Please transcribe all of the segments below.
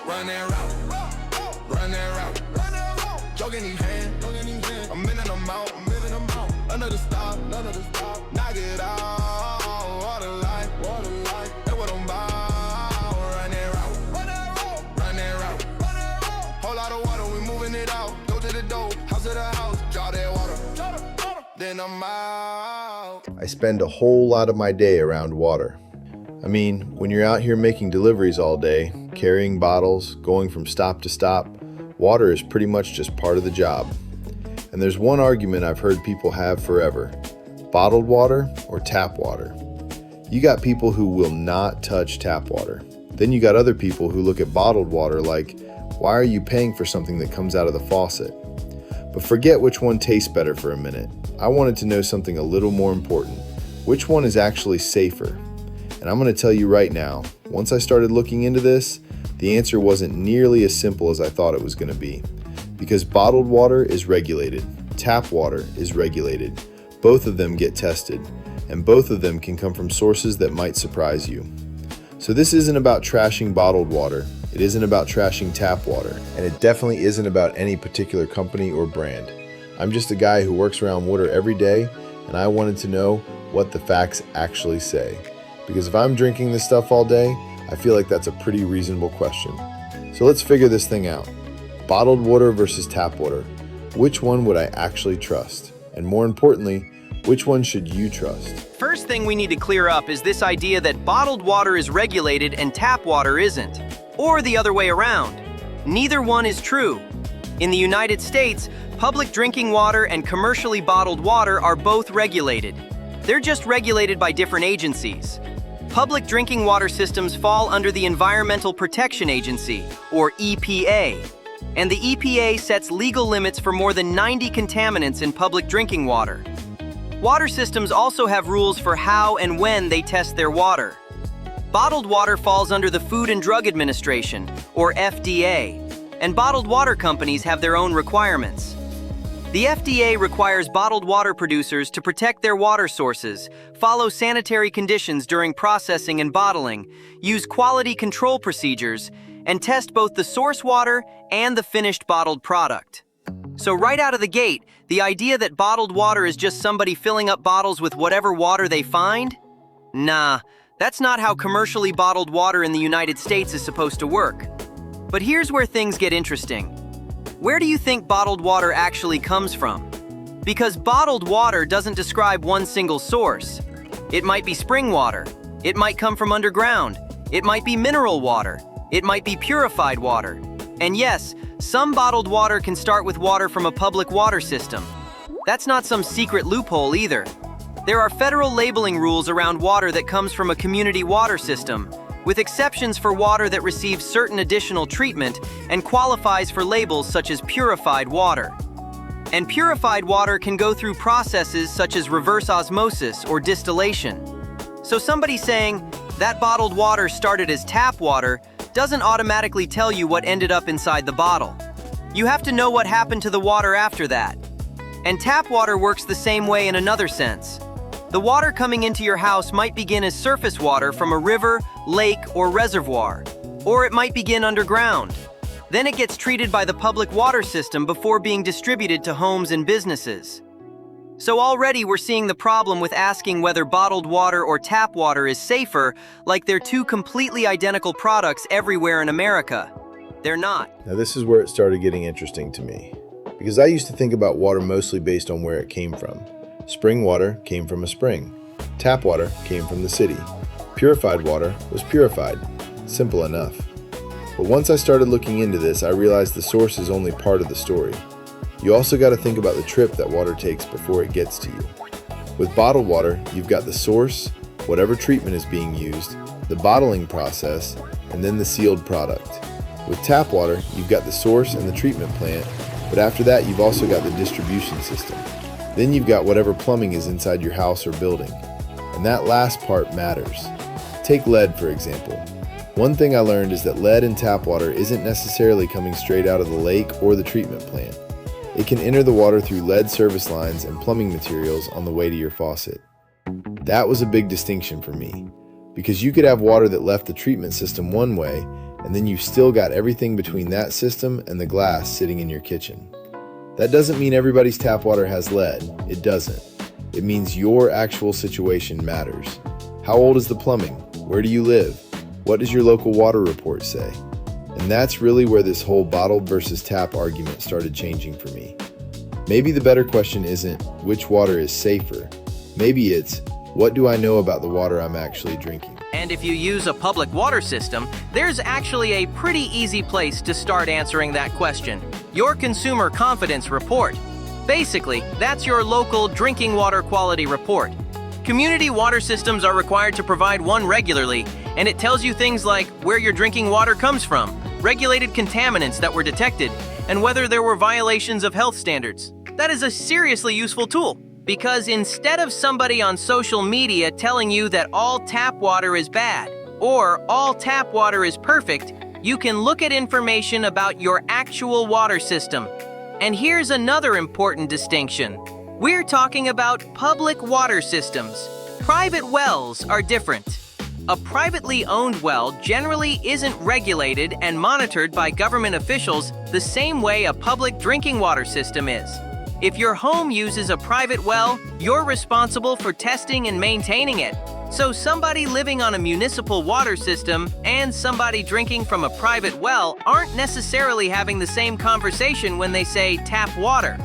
run that route, run that route. Jogging these hands, I'm in and I'm out, another stop, knock it out. Water life, that's what I'm about. Run that route, run that route. Whole lot of water, we moving it out. Go to the door, house to the house, draw that water, then I'm out. I spend a whole lot of my day around water. I mean, when you're out here making deliveries all day, carrying bottles, going from stop to stop, water is pretty much just part of the job. And there's one argument I've heard people have forever: bottled water or tap water. You got people who will not touch tap water. Then you got other people who look at bottled water like, why are you paying for something that comes out of the faucet? But forget which one tastes better for a minute. I wanted to know something a little more important. Which one is actually safer? And I'm going to tell you right now, once I started looking into this, the answer wasn't nearly as simple as I thought it was going to be. Because bottled water is regulated, tap water is regulated. Both of them get tested, and both of them can come from sources that might surprise you. So this isn't about trashing bottled water, it isn't about trashing tap water, and it definitely isn't about any particular company or brand. I'm just a guy who works around water every day, and I wanted to know what the facts actually say. Because if I'm drinking this stuff all day, I feel like that's a pretty reasonable question. So let's figure this thing out. Bottled water versus tap water. Which one would I actually trust? And more importantly, which one should you trust? First thing we need to clear up is this idea that bottled water is regulated and tap water isn't. Or the other way around. Neither one is true. In the United States, public drinking water and commercially bottled water are both regulated. They're just regulated by different agencies. Public drinking water systems fall under the Environmental Protection Agency, or EPA. And the EPA sets legal limits for more than 90 contaminants in public drinking water. Water systems also have rules for how and when they test their water. Bottled water falls under the Food and Drug Administration, or FDA, and bottled water companies have their own requirements. The FDA requires bottled water producers to protect their water sources, follow sanitary conditions during processing and bottling, use quality control procedures, and test both the source water and the finished bottled product. So right out of the gate, the idea that bottled water is just somebody filling up bottles with whatever water they find? Nah, that's not how commercially bottled water in the United States is supposed to work. But here's where things get interesting. Where do you think bottled water actually comes from? Because bottled water doesn't describe one single source. It might be spring water. It might come from underground. It might be mineral water. It might be purified water. And yes, some bottled water can start with water from a public water system. That's not some secret loophole either. There are federal labeling rules around water that comes from a community water system, with exceptions for water that receives certain additional treatment and qualifies for labels such as purified water. And purified water can go through processes such as reverse osmosis or distillation. So somebody saying that bottled water started as tap water doesn't automatically tell you what ended up inside the bottle. You have to know what happened to the water after that. And tap water works the same way in another sense. The water coming into your house might begin as surface water from a river, lake, or reservoir, or it might begin underground. Then it gets treated by the public water system before being distributed to homes and businesses. So already we're seeing the problem with asking whether bottled water or tap water is safer, like they're two completely identical products everywhere in America. They're not. Now this is where it started getting interesting to me, because I used to think about water mostly based on where it came from. Spring water came from a spring. Tap water came from the city. Purified water was purified. Simple enough. But once I started looking into this, I realized the source is only part of the story. You also got to think about the trip that water takes before it gets to you. With bottled water, you've got the source, whatever treatment is being used, the bottling process, and then the sealed product. With tap water, you've got the source and the treatment plant, but after that you've also got the distribution system. Then you've got whatever plumbing is inside your house or building. And that last part matters. Take lead, for example. One thing I learned is that lead in tap water isn't necessarily coming straight out of the lake or the treatment plant. It can enter the water through lead service lines and plumbing materials on the way to your faucet. That was a big distinction for me, because you could have water that left the treatment system one way and then you've still got everything between that system and the glass sitting in your kitchen. That doesn't mean everybody's tap water has lead. It doesn't. It means your actual situation matters. How old is the plumbing? Where do you live? What does your local water report say? And that's really where this whole bottled versus tap argument started changing for me. Maybe the better question isn't which water is safer. Maybe it's, what do I know about the water I'm actually drinking? And if you use a public water system, there's actually a pretty easy place to start answering that question. Your Consumer Confidence Report. Basically, that's your local drinking water quality report. Community water systems are required to provide one regularly, and it tells you things like where your drinking water comes from, regulated contaminants that were detected, and whether there were violations of health standards. That is a seriously useful tool, because instead of somebody on social media telling you that all tap water is bad, or all tap water is perfect, you can look at information about your actual water system. And here's another important distinction. We're talking about public water systems. Private wells are different. A privately owned well generally isn't regulated and monitored by government officials the same way a public drinking water system is. If your home uses a private well, you're responsible for testing and maintaining it. So somebody living on a municipal water system and somebody drinking from a private well aren't necessarily having the same conversation when they say tap water.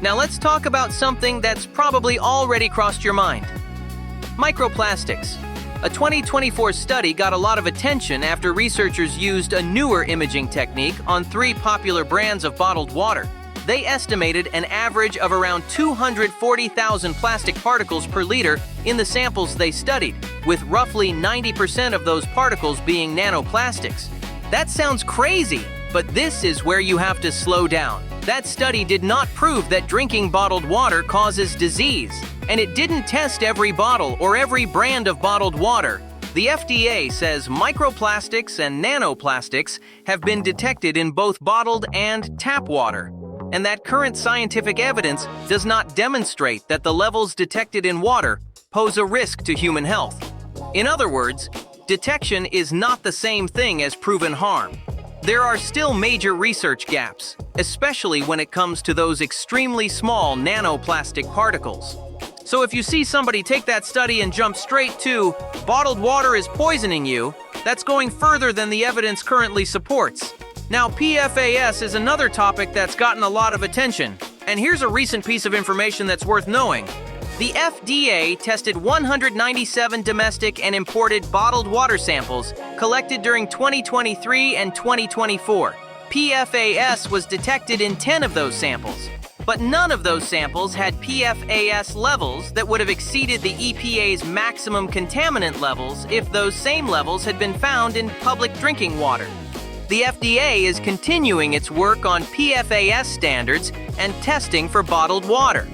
Now let's talk about something that's probably already crossed your mind. Microplastics. A 2024 study got a lot of attention after researchers used a newer imaging technique on 3 popular brands of bottled water. They estimated an average of around 240,000 plastic particles per liter in the samples they studied, with roughly 90% of those particles being nanoplastics. That sounds crazy, but this is where you have to slow down. That study did not prove that drinking bottled water causes disease, and it didn't test every bottle or every brand of bottled water. The FDA says microplastics and nanoplastics have been detected in both bottled and tap water, and that current scientific evidence does not demonstrate that the levels detected in water pose a risk to human health. In other words, detection is not the same thing as proven harm. There are still major research gaps, especially when it comes to those extremely small nanoplastic particles. So if you see somebody take that study and jump straight to bottled water is poisoning you, that's going further than the evidence currently supports. Now, PFAS is another topic that's gotten a lot of attention, and here's a recent piece of information that's worth knowing. The FDA tested 197 domestic and imported bottled water samples collected during 2023 and 2024. PFAS was detected in 10 of those samples, but none of those samples had PFAS levels that would have exceeded the EPA's maximum contaminant levels if those same levels had been found in public drinking water. The FDA is continuing its work on PFAS standards and testing for bottled water.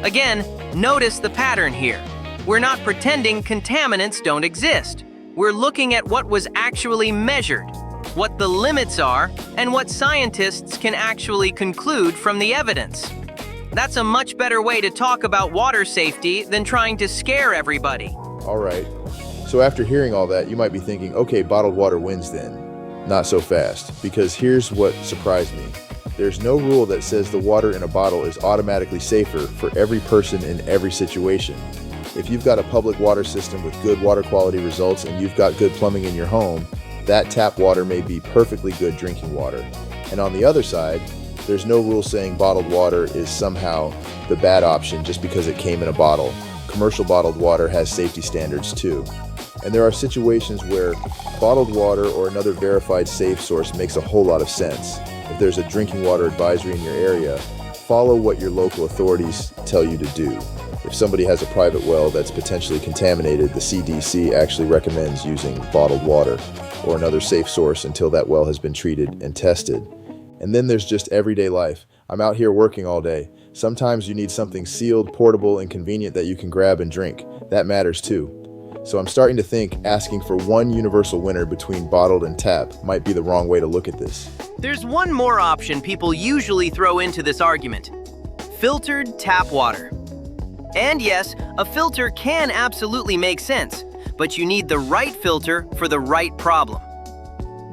Again, notice the pattern here. We're not pretending contaminants don't exist. We're looking at what was actually measured, what the limits are, and what scientists can actually conclude from the evidence. That's a much better way to talk about water safety than trying to scare everybody. All right. So after hearing all that, you might be thinking, okay, bottled water wins then. Not so fast, because here's what surprised me. There's no rule that says the water in a bottle is automatically safer for every person in every situation. If you've got a public water system with good water quality results and you've got good plumbing in your home, that tap water may be perfectly good drinking water. And on the other side, there's no rule saying bottled water is somehow the bad option just because it came in a bottle. Commercial bottled water has safety standards too. And there are situations where bottled water or another verified safe source makes a whole lot of sense. If there's a drinking water advisory in your area, follow what your local authorities tell you to do. If somebody has a private well that's potentially contaminated, the CDC actually recommends using bottled water or another safe source until that well has been treated and tested. And then there's just everyday life. I'm out here working all day. Sometimes you need something sealed, portable, and convenient that you can grab and drink. That matters too. So I'm starting to think asking for one universal winner between bottled and tap might be the wrong way to look at this. There's one more option people usually throw into this argument: filtered tap water. And yes, a filter can absolutely make sense, but you need the right filter for the right problem.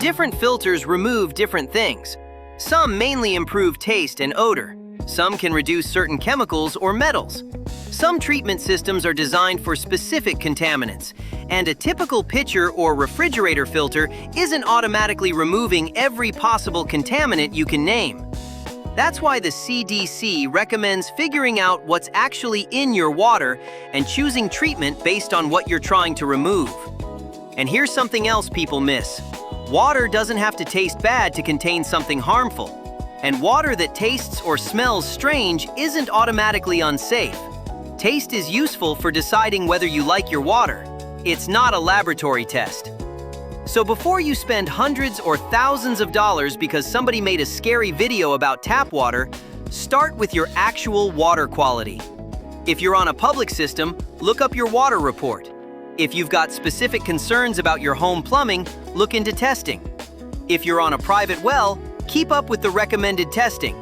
Different filters remove different things. Some mainly improve taste and odor. Some can reduce certain chemicals or metals. Some treatment systems are designed for specific contaminants, and a typical pitcher or refrigerator filter isn't automatically removing every possible contaminant you can name. That's why the CDC recommends figuring out what's actually in your water and choosing treatment based on what you're trying to remove. And here's something else people miss. Water doesn't have to taste bad to contain something harmful. And water that tastes or smells strange isn't automatically unsafe. Taste is useful for deciding whether you like your water. It's not a laboratory test. So before you spend hundreds or thousands of dollars because somebody made a scary video about tap water, start with your actual water quality. If you're on a public system, look up your water report. If you've got specific concerns about your home plumbing, look into testing. If you're on a private well, keep up with the recommended testing.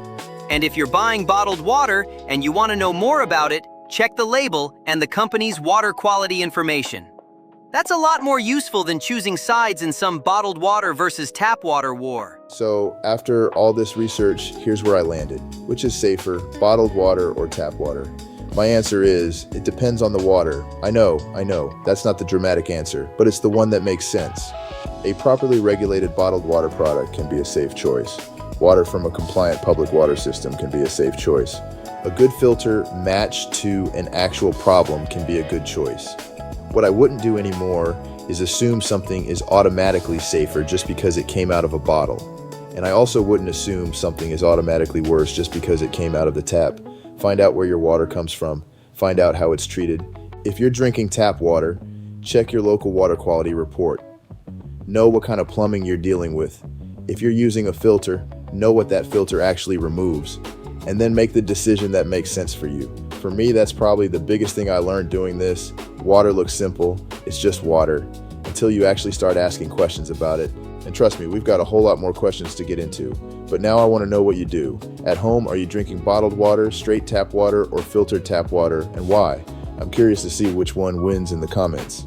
And if you're buying bottled water and you want to know more about it, check the label and the company's water quality information. That's a lot more useful than choosing sides in some bottled water versus tap water war. So after all this research, here's where I landed. Which is safer, bottled water or tap water? My answer is, it depends on the water. I know, that's not the dramatic answer, but it's the one that makes sense. A properly regulated bottled water product can be a safe choice. Water from a compliant public water system can be a safe choice. A good filter matched to an actual problem can be a good choice. What I wouldn't do anymore is assume something is automatically safer just because it came out of a bottle. And I also wouldn't assume something is automatically worse just because it came out of the tap. Find out where your water comes from. Find out how it's treated. If you're drinking tap water, check your local water quality report. Know what kind of plumbing you're dealing with. If you're using a filter, know what that filter actually removes. And then make the decision that makes sense for you. For me, that's probably the biggest thing I learned doing this. Water looks simple. It's just water. Until you actually start asking questions about it. And trust me, we've got a whole lot more questions to get into. But now I want to know what you do. At home, are you drinking bottled water, straight tap water, or filtered tap water, and why? I'm curious to see which one wins in the comments.